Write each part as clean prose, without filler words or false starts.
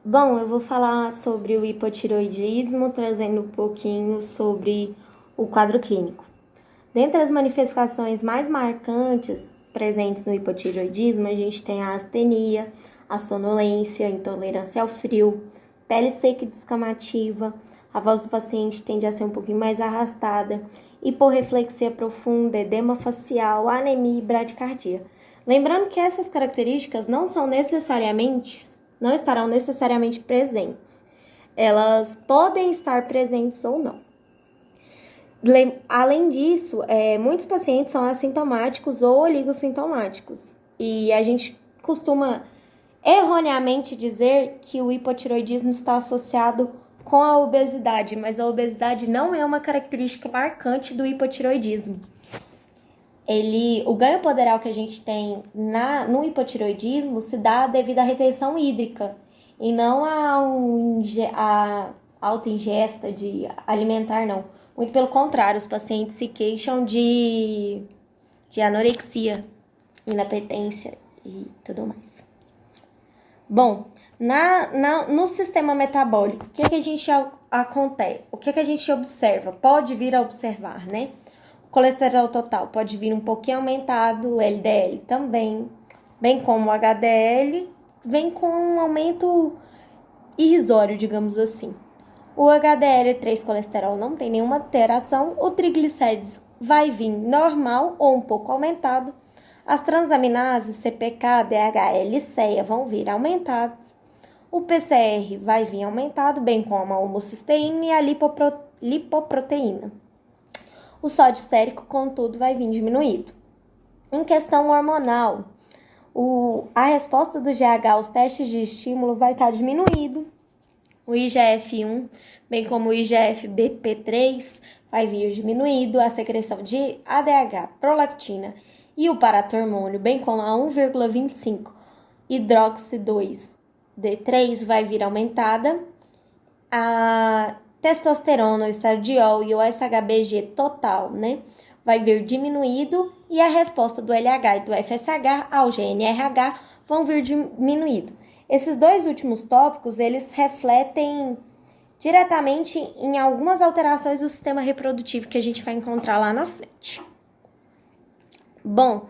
Bom, eu vou falar sobre o hipotireoidismo, trazendo um pouquinho sobre o quadro clínico. Dentre as manifestações mais marcantes presentes no hipotireoidismo, a gente tem a astenia, a sonolência, a intolerância ao frio, pele seca e descamativa, a voz do paciente tende a ser um pouquinho mais arrastada, hiporreflexia profunda, edema facial, anemia e bradicardia. Lembrando que essas características não estarão necessariamente presentes. Elas podem estar presentes ou não. Além disso, muitos pacientes são assintomáticos ou oligossintomáticos. E a gente costuma erroneamente dizer que o hipotireoidismo está associado com a obesidade, mas a obesidade não é uma característica marcante do hipotireoidismo. O ganho poderal que a gente tem no hipotireoidismo se dá devido à retenção hídrica e não a alta ingesta de alimentar, não. Muito pelo contrário, os pacientes se queixam de anorexia, inapetência e tudo mais. Bom, no sistema metabólico, o que a gente acontece? O que a gente observa? Pode vir a observar, né? O colesterol total pode vir um pouquinho aumentado, o LDL também, bem como o HDL, vem com um aumento irrisório, digamos assim. O HDL3 colesterol não tem nenhuma alteração, o triglicérides vai vir normal ou um pouco aumentado, as transaminases CPK, DHL e CEA vão vir aumentados, o PCR vai vir aumentado, bem como a homocisteína e a lipoproteína. O sódio sérico, contudo, vai vir diminuído. Em questão hormonal, a resposta do GH aos testes de estímulo vai estar diminuído. O IGF-1, bem como o IGF-BP3, vai vir diminuído. A secreção de ADH, prolactina e o paratormônio, bem como a 1,25 hidroxi-2-D3, vai vir aumentada. A testosterona, o estradiol e o SHBG total, né, vai vir diminuído e a resposta do LH e do FSH ao GnRH vão vir diminuído. Esses dois últimos tópicos, eles refletem diretamente em algumas alterações do sistema reprodutivo que a gente vai encontrar lá na frente. Bom,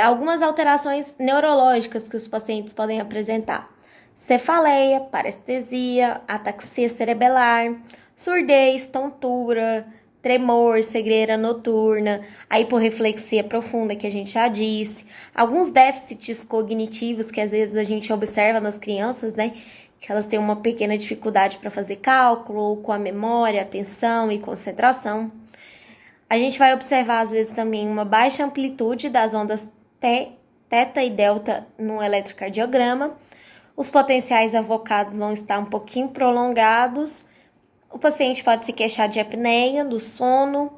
algumas alterações neurológicas que os pacientes podem apresentar: cefaleia, parestesia, ataxia cerebelar, surdez, tontura, tremor, cegueira noturna, a hiporreflexia profunda que a gente já disse, alguns déficits cognitivos que às vezes a gente observa nas crianças, né? Que elas têm uma pequena dificuldade para fazer cálculo, ou com a memória, atenção e concentração. A gente vai observar às vezes também uma baixa amplitude das ondas teta e delta no eletrocardiograma. Os potenciais avocados vão estar um pouquinho prolongados. O paciente pode se queixar de apneia, do sono.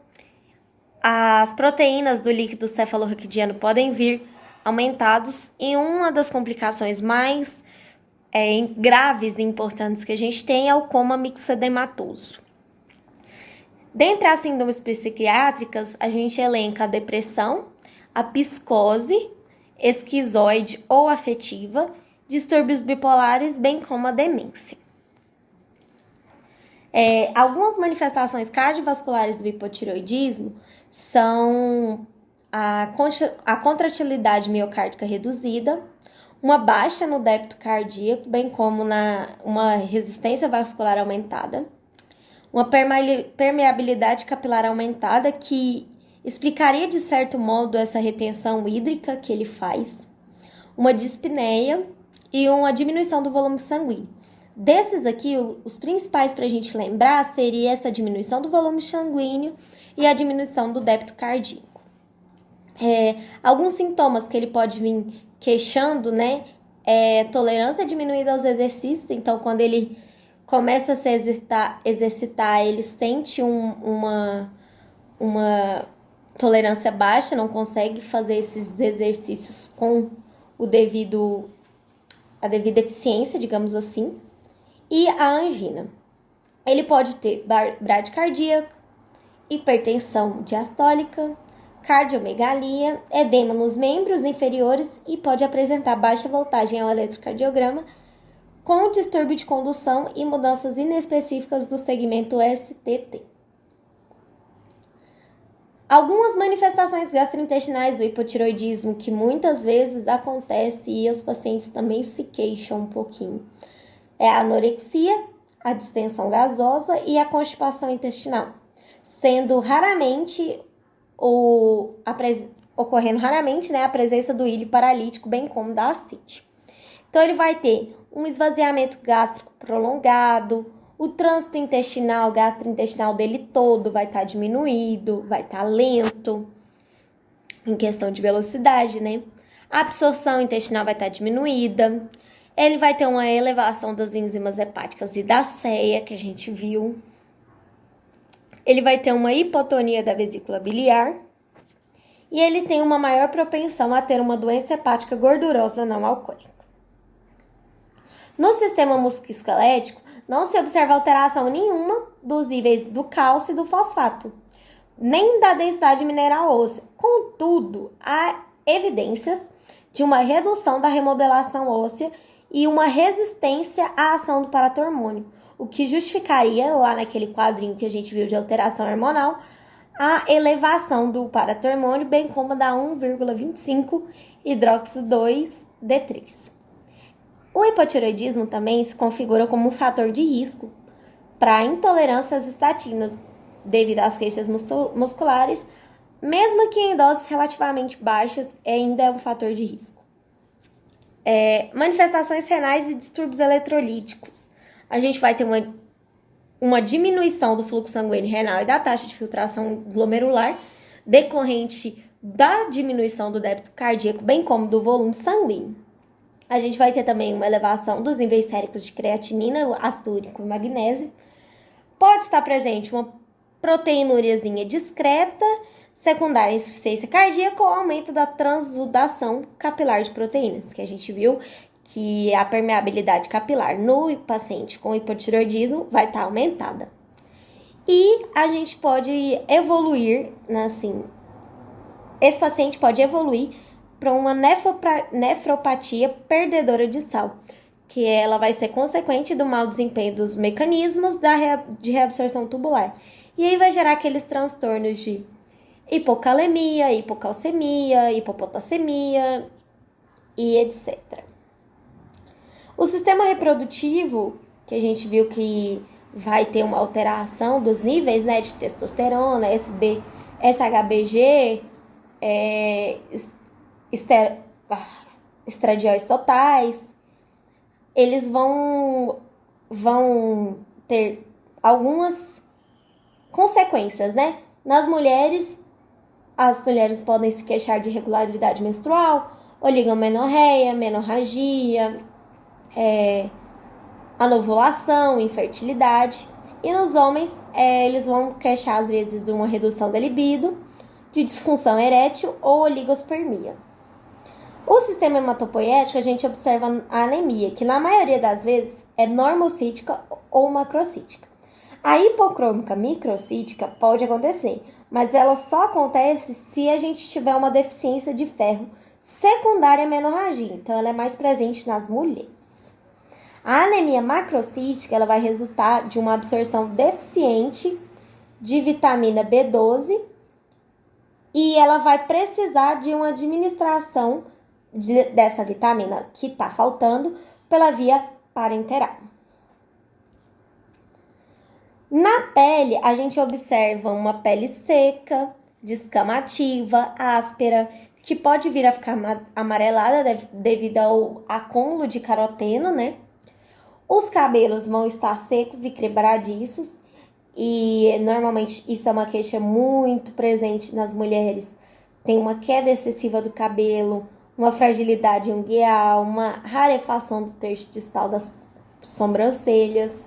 As proteínas do líquido cefalorraquidiano podem vir aumentados. E uma das complicações mais graves e importantes que a gente tem é o coma mixedematoso. Dentre as síndromes psiquiátricas, a gente elenca a depressão, a psicose, esquizoide ou afetiva, distúrbios bipolares, bem como a demência. Algumas manifestações cardiovasculares do hipotireoidismo são a contratilidade miocárdica reduzida, uma baixa no débito cardíaco, bem como uma resistência vascular aumentada, uma permeabilidade capilar aumentada que explicaria de certo modo essa retenção hídrica que ele faz, uma dispneia e uma diminuição do volume sanguíneo. Desses aqui, os principais para a gente lembrar seria essa diminuição do volume sanguíneo e a diminuição do débito cardíaco. Alguns sintomas que ele pode vir queixando, né, tolerância diminuída aos exercícios. Então, quando ele começa a se exercitar, ele sente uma tolerância baixa, não consegue fazer esses exercícios com a devida eficiência, digamos assim. E a angina. Ele pode ter bradicardia, hipertensão diastólica, cardiomegalia, edema nos membros inferiores e pode apresentar baixa voltagem ao eletrocardiograma com distúrbio de condução e mudanças inespecíficas do segmento STT. Algumas manifestações gastrointestinais do hipotireoidismo que muitas vezes acontece e os pacientes também se queixam um pouquinho. É a anorexia, a distensão gasosa e a constipação intestinal, sendo raramente ocorrendo raramente, né, a presença do íleo paralítico, bem como da ascite. Então, ele vai ter um esvaziamento gástrico prolongado, o trânsito intestinal, gastrointestinal dele todo vai estar diminuído, vai estar lento, em questão de velocidade, né? A absorção intestinal vai estar diminuída, ele vai ter uma elevação das enzimas hepáticas e da ceia, que a gente viu. Ele vai ter uma hipotonia da vesícula biliar, e ele tem uma maior propensão a ter uma doença hepática gordurosa não alcoólica. No sistema musculoesquelético, não se observa alteração nenhuma dos níveis do cálcio e do fosfato, nem da densidade mineral óssea. Contudo, há evidências de uma redução da remodelação óssea e uma resistência à ação do paratormônio, o que justificaria, lá naquele quadrinho que a gente viu de alteração hormonal, a elevação do paratormônio, bem como da 1,25 hidróxido 2D3. O hipotireoidismo também se configura como um fator de risco para a intolerância às estatinas, devido às queixas musculares, mesmo que em doses relativamente baixas, ainda é um fator de risco. Manifestações renais e distúrbios eletrolíticos. A gente vai ter uma diminuição do fluxo sanguíneo renal e da taxa de filtração glomerular, decorrente da diminuição do débito cardíaco, bem como do volume sanguíneo. A gente vai ter também uma elevação dos níveis séricos de creatinina, ácido úrico e magnésio. Pode estar presente uma proteinúriazinha discreta, secundária à insuficiência cardíaca ou aumento da transudação capilar de proteínas, que a gente viu que a permeabilidade capilar no paciente com hipotireoidismo vai estar aumentada. E a gente pode evoluir, assim, esse paciente pode evoluir para uma nefropatia perdedora de sal, que ela vai ser consequente do mau desempenho dos mecanismos de reabsorção tubular. E aí vai gerar aqueles transtornos de hipocalemia, hipocalcemia, hipopotassemia e etc. O sistema reprodutivo, que a gente viu que vai ter uma alteração dos níveis, né, de testosterona, SHBG, estradióis totais, eles vão ter algumas consequências, né? Nas mulheres, as mulheres podem se queixar de irregularidade menstrual, oligomenorreia, menorragia, anovulação, infertilidade. E nos homens, eles vão queixar às vezes de uma redução da libido, de disfunção erétil ou oligospermia. O sistema hematopoético, a gente observa a anemia, que na maioria das vezes é normocítica ou macrocítica. A hipocrômica microcítica pode acontecer, mas ela só acontece se a gente tiver uma deficiência de ferro secundária à menorragia, então ela é mais presente nas mulheres. A anemia macrocítica, ela vai resultar de uma absorção deficiente de vitamina B12 e ela vai precisar de uma administração dessa vitamina que está faltando pela via parenteral. Na pele, a gente observa uma pele seca, descamativa, áspera, que pode vir a ficar amarelada devido ao acúmulo de caroteno, né? Os cabelos vão estar secos e quebradiços, e normalmente isso é uma queixa muito presente nas mulheres. Tem uma queda excessiva do cabelo, uma fragilidade ungueal, uma rarefação do terço distal das sobrancelhas.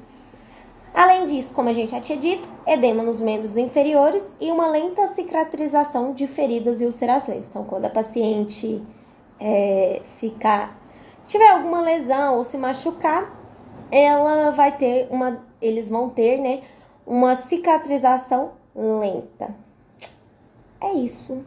Além disso, como a gente já tinha dito, edema nos membros inferiores e uma lenta cicatrização de feridas e ulcerações. Então, quando a paciente tiver alguma lesão ou se machucar, eles vão ter, né, uma cicatrização lenta. É isso.